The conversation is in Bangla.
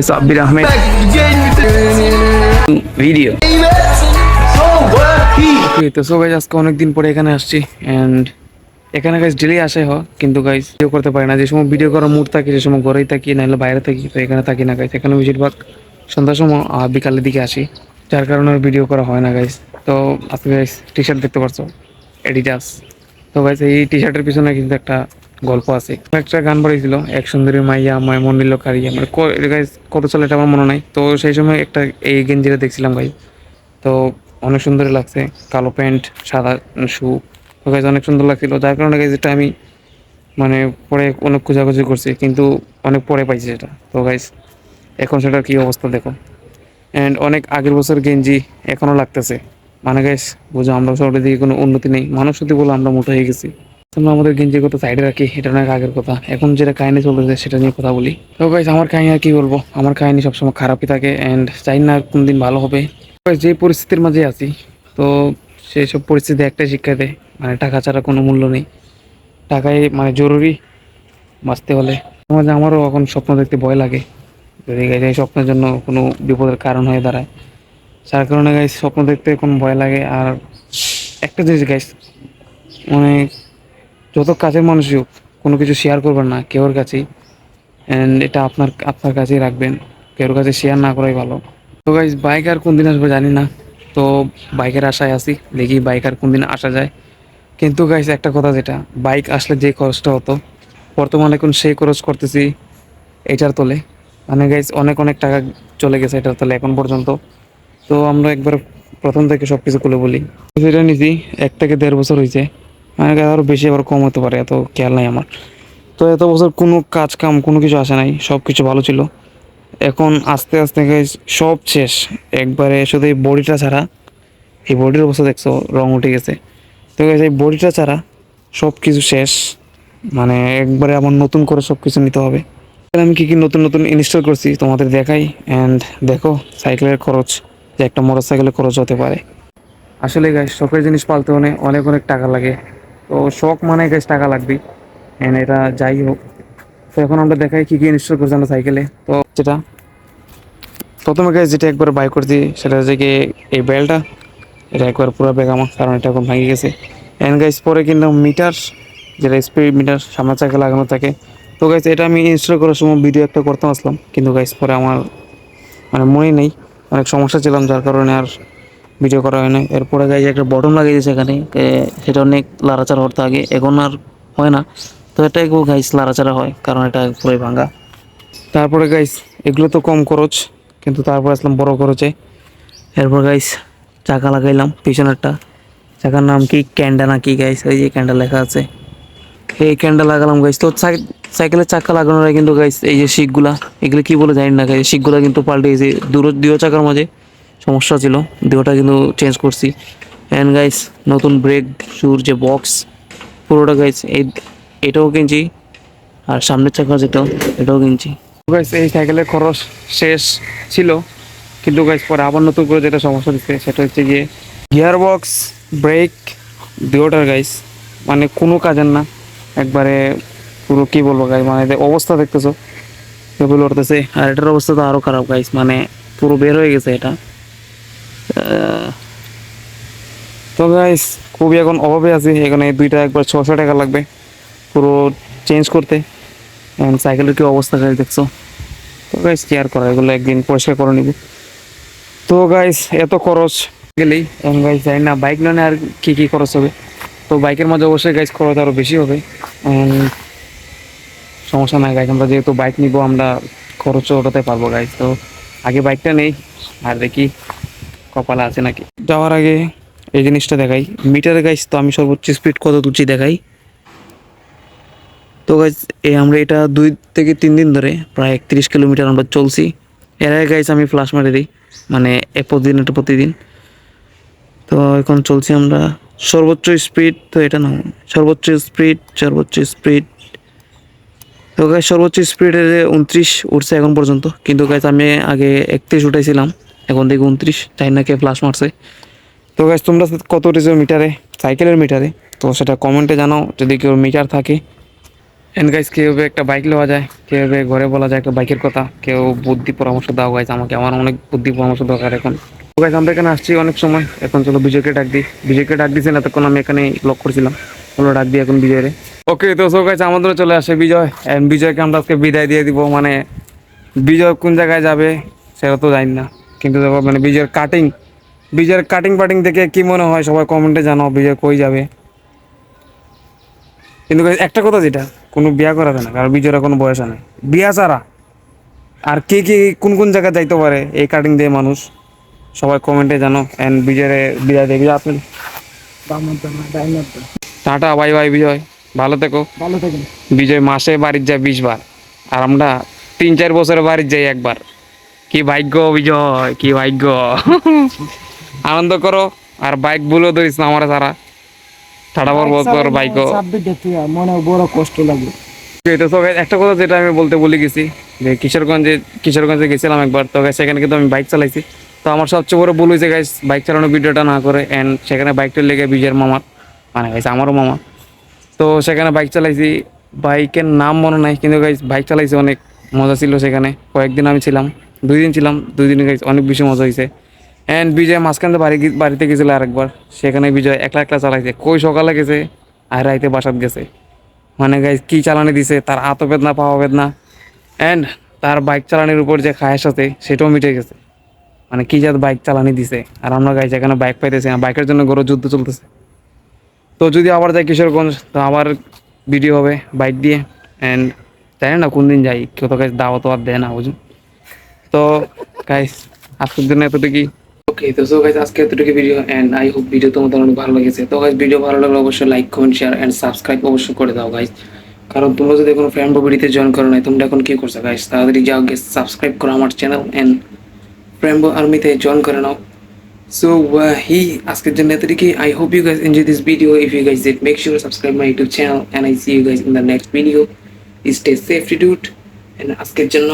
সাব্বির আহমেদ ভিডিও। তো সো গাইস আজকে অনেকদিন পরে এখানে আসছি অ্যান্ড এখানে গাইস ডেলি আসে কিন্তু গাইস ভিডিও করতে পারি না। যে সময় ভিডিও করার মুড থাকে সে সময় ঘরেই থাকি, নাহলে বাইরে থাকি। তো এখানে থাকি না গাইস, এখানে বেশিরভাগ সন্ধ্যার সময় বিকালের দিকে আসি, যার কারণে ভিডিও করা হয় না গাইস। তো আজকে গাইস টি শার্ট দেখতে পারছো, এডিডাস। তো গাইস এই টি শার্টের পিছনে কিন্তু একটা গল্প আছে। একটা গান বাড়িয়েছিল, এক সুন্দরী মাইয়া মায় মন নিল কারিয়া, মানে গাইস কত চলে এটা আমার মনে নাই। তো সেই সময় একটা এই গেঞ্জিটা দেখছিলাম ভাই, তো অনেক সুন্দর লাগছে, কালো প্যান্ট সাদা শু। তো গাইস অনেক সুন্দর লাগছিল, যার কারণে গাইস এটা আমি মানে পরে অনেক খোঁজাখুঁজি করছি, কিন্তু অনেক পরে পাইছি সেটা। তো গাইস এখন সেটার কী অবস্থা দেখো। অ্যান্ড অনেক আগের বছর গেঞ্জি এখনও লাগতেছে, মানে গাইস বুঝো আমরা শহরের দিকে কোনো উন্নতি নেই, মানুষ যদি বলে আমরা মোটা হয়ে গেছি। আমরা আমাদের গেঞ্জির কথা সাইডে রাখি, এটা অনেক আগের কথা। এখন যেটা কাহিনী চলতেছে সেটা নিয়ে কথা বলি। তো গাইস আমার কাহিনী আর কি বলবো, আমার কাহিনী সবসময় খারাপই থাকে অ্যান্ড চাই না কোন দিন ভালো হবে। যে পরিস্থিতির মাঝে আছি, তো সেই সব পরিস্থিতি একটাই শিক্ষা দেয়, মানে টাকা ছাড়া কোনো মূল্য নেই। টাকাই মানে জরুরি বাঁচতে হলে। মাঝে আমারও এখন স্বপ্ন দেখতে ভয় লাগে, যদি গাইস এই স্বপ্নের জন্য কোনো বিপদের কারণ হয়ে দাঁড়ায়। যার কারণে গাইস স্বপ্ন দেখতে এখন ভয় লাগে। আর একটা জিনিস গাইস, মানে যত কাছের মানুষই হোক কোনো কিছু শেয়ার করবেন না কেউর কাছেই, অ্যান্ড এটা আপনার কাছেই রাখবেন, কেউর কাছে শেয়ার না করাই ভালো। তো গাইস বাইক আর কোন দিন আসবে জানি না, তো বাইকের আশায় আছি, দেখি বাইক আর কোন দিন আসা যায়। কিন্তু গাইস একটা কথা, যেটা বাইক আসলে যে খরচটা হতো, বর্তমানে এখন সেই খরচ করতেছি এটার তলে। মানে গাইস অনেক অনেক টাকা চলে গেছে এটার তলে এখন পর্যন্ত। তো আমরা একবার প্রথম থেকে সব কিছু খুলে বলি। সেটা নিছি 1 থেকে 1.5 বছর হয়েছে, মানে আরও বেশি আবার কম হতে পারে, এত খেয়াল নাই আমার। তো এত বছর কোনো কাজ কাম কোনো কিছু আসে নাই, সব কিছু ভালো ছিল। এখন আস্তে আস্তে গাইস সব শেষ একবারে, শুধু এই বডিটা ছাড়া। এই বডির অবস্থা দেখছো, রং উঠে গেছে। তো গাইস এই বডিটা ছাড়া সব কিছু শেষ, মানে একবারে আমার নতুন করে সব কিছু নিতে হবে। আমি কী কী নতুন নতুন ইনস্টল করছি তোমাদের দেখাই, অ্যান্ড দেখো সাইকেলের খরচ যে একটা মোটর সাইকেলের খরচ হতে পারে। আসলে গাইস শখের জিনিস পালতে হলে অনেক অনেক টাকা লাগে। তো শখ মানে গাইস টাকা লাগবেই, অ্যান্ড এটা যাই হোক। তো এখন আমরা দেখাই কী কী ইনস্টল করছি আমরা সাইকেলে। তো যেটা প্রথমে গাইস যেটা একবার বাই করছি সেটা হচ্ছে কি এই বেলটা। এটা একবার পুরো বেগামা, কারণ এটা এখন ভেঙে গেছে। অ্যান্ড গাইস পরে কিন্তু মিটার, যেটা স্পিড মিটার সামনের চাকা লাগানো থাকে। তো গাইস এটা আমি ইনস্টল করার সময় ভিডিও একটা করতে আসলাম, কিন্তু গাইস পরে আমার মানে মনে নেই, অনেক সমস্যা ছিলাম, যার কারণে আর ভিডিও করা হয় না। এরপরে গাইস একটা বটন লাগিয়েছে এখানে, সেটা অনেক লাড়াচাড়া করতে আগে, এখন আর হয় না। তো এটা একটু গাইস লাড়াচাড়া হয়, কারণ এটা পুরোই ভাঙা। তারপরে গাইস এগুলো তো কম খরচ, কিন্তু তারপর আসলাম বড় খরচে। এরপর গাইস চাকা লাগাইলাম পিছনেরটা, চাকার নাম কি ক্যান্ডা না কি গাইস, ওই যে ক্যান্ডা লেখা আছে, এই ক্যান্ডা লাগালাম গাইস। তো সাইকেলের চাকা লাগানোর আগে কিন্তু গাইস এই যে শিকগুলা, এগুলো কি বলে জানি না গাইস, শিকগুলা কিন্তু পাল্টে গেছে। দুটো চাকার মাঝে সমস্যা ছিল, দুটোটা কিন্তু চেঞ্জ করছি। অ্যান্ড গাইস নতুন ব্রেক শুর যে বক্স পুরোটা গাইস এটাও কিনছি, আর সামনের চাকা যেটা এটাও কিনছি। গাইস এই সাইকেলের খরচ শেষ ছিল, কিন্তু গাইস পরে আবার নতুন করে যেটা সমস্যা দিচ্ছে সেটা হচ্ছে গিয়ে গিয়ার বক্স, ব্রেক দুটোটার গাইস মানে কোনো কাজের না, একবারে পুরো কী বলবো গাইস, মানে অবস্থা দেখতেছো কেবল উঠতেছে। আর এটার অবস্থা তো আরও খারাপ গাইস, মানে পুরো বের হয়ে গেছে এটা। তো গাইস খুবই এখন অভাবে আছি, এখানে দুইটা একবার 600 টাকা লাগবে পুরো চেঞ্জ করতে। সাইকেলের কি অবস্থা গাইস দেখছো। তো গাইস কি আর করা, এগুলো একদিন পরিষ্কার করে নিব। তো গাইস এত খরচ গেলেই এখন গাইস জানি না বাইক লোনে আর কি কি খরচ হবে। তো বাইকের মাঝে অবশ্যই গাইস খরচ আরও বেশি হবে। সমস্যা নাই গাইস, আমরা যেহেতু বাইক নিব আমরা খরচও ওঠাতে পারবো গাইস। তো আগে বাইকটা নেই, আর দেখি কপালে আছে নাকি। যাওয়ার আগে এই জিনিসটা দেখাই, মিটারে গাইস তো আমি সর্বোচ্চ স্পিড কত তুলছি দেখাই। তো গাইস আমরা এটা 2 থেকে 3 দিন ধরে প্রায় 31 কিলোমিটার আমরা চলছি। এর আগে গাইস আমি ফ্লাশ মারি দিই, মানে প্রতিদিন। তো এখন চলছি আমরা সর্বোচ্চ স্পিড, তো এটা না সর্বোচ্চ স্পিড। তো গাইস সর্বোচ্চ স্পিডের 29 উঠছে এখন পর্যন্ত, কিন্তু গাইস আমি আগে 31 উঠাইছিলাম, এখন দেখি 29, তাই না কে ফ্লাশ মারছে। তো গাইস তোমরা কত উঠেছো মিটারে, সাইকেলের মিটারে, তো সেটা কমেন্টে জানাও যদি কেউ মিটার থাকে। এন্ড গাইস কীভাবে একটা বাইক নেওয়া যায়, কীভাবে ঘরে বলা যায় একটা বাইকের কথা, কেউ বুদ্ধি পরামর্শ দাও গাইস আমাকে, আমার অনেক বুদ্ধি পরামর্শ দরকার এখন। গাইস আমরা এখানে আসছি অনেক সময়, এখন চলো বিজয়কে ডাক দিই। বিজয়কে ডাক দিয়েছেন এতক্ষণ, আমি এখানে লক করছিলাম, চলো ডাক দিই এখন বিজয়রে। ওকে তো সো গাইস আমাদেরও চলে আসে বিজয়, এন্ড বিজয়কে আমরা আজকে বিদায় দিয়ে দিব। মানে বিজয় কোন জায়গায় যাবে সেটা তো জানি না, কিন্তু দেখো মানে বিজয়ের কাটিং পাটিং দেখে কি মনে হয় সবাই কমেন্টে জানাও বিজয় কই যাবে। কিন্তু guys, একটা কথা যেটা, কোনো বিয়া করা যায় না, কারণ বিজয়ের কোনো বয়স নেই বিয়া ছাড়া। আর কে কে কোন কোন জায়গায় যাইতে পারে এই কাটিং দিয়ে মানুষ, সবাই কমেন্টে জানো। এন্ড বিজয়ের বিদায় দেখবি আপনি। টাটা বাই বাই বিজয়, ভালো থেকো। ভালো থাকেন। বিজয় মাসে বাড়ির যায় 20 বার, আর আমরা 3-4 বছরে বাড়ির যাই একবার। কি ভাগ্য বিজয়, কি ভাগ্য। আনন্দ করো, আর বাইক ভুলেও ধরিস না আমার সারা। টাটা বড় বাইকও। মনে বড় কষ্ট লাগে। তো সবাই একটা কথা যেটা আমি বলতে ভুলে গেছি, যে কিশোরগঞ্জে গেছিলাম একবার, তো guys সেখানে কিন্তু আমি বাইক চালাইছি। তো আমার সবচেয়ে বড় ভুল হয়েছে গাইস বাইক চালানোর ভিডিওটা না করে, অ্যান্ড সেখানে বাইকটা লেগে বিজয়ের মামার, মানে গাইস আমারও মামা। তো সেখানে বাইক চালাইছি, বাইকের নাম মনে নাই, কিন্তু গাইস বাইক চালাইছি, অনেক মজা ছিল সেখানে। কয়েকদিন আমি ছিলাম, 2 দিন ছিলাম, 2 দিনে গাইস অনেক বেশি মজা হয়েছে। অ্যান্ড বিজয় মাঝখানে বাড়িতে গেছিলো আরেকবার, সেখানে বিজয় একলা একলা চালাইছে, কই সকালে গেছে আর রাইতে বাসাত গেছে। মানে গাইজ কি চালানি দিছে, তার হাতও বেদনা পাওয়া বেদনা, অ্যান্ড তার বাইক চালানির উপর যে খায়েশ আছে সেটাও মিটে গেছে। মানে কি যাত বাইক চালানি দিছে, আর আমরা গাইজ এখানে বাইক পাইতেছি না, বাইকের জন্য গরু যুদ্ধ চলতেছে। তো যদি আবার যাই কিশোরগঞ্জ, তো আবার ভিডিও হবে বাইক দিয়ে। অ্যান্ড জানি না কোন দিন যাই, কেউ তো গাইজ দাওয়াত আর দেয় না বুঝুন। তো গাইজ আজকের জন্য এতটুকুই। ওকে তো সো গাইজ আজকে এতটুকু video, and I hope video তোমাদের অনেক ভালো লেগেছে। তো গাইজ ভিডিও ভালো লাগলে অবশ্যই like comment share and subscribe অবশ্যই করে দাও গাইজ। কারণ তোমরা যদি কোনো ফ্রেন্ড ববিডিতে জয়েন করো নাই, তোমরা এখন কি করছো গাইজ, তাড়াতাড়ি যাও গিয়ে সাবস্ক্রাইব করো আমার চ্যানেল এন্ড ফ্রেম্বো আর্মিতে জয়েন করে নাও। সো আজকের জন্য এতটুকুই। I hope you guys enjoy this video. If you guys did, make sure subscribe my YouTube channel, and I see you guys in the next video. Stay safe dude, and আজকের জন্য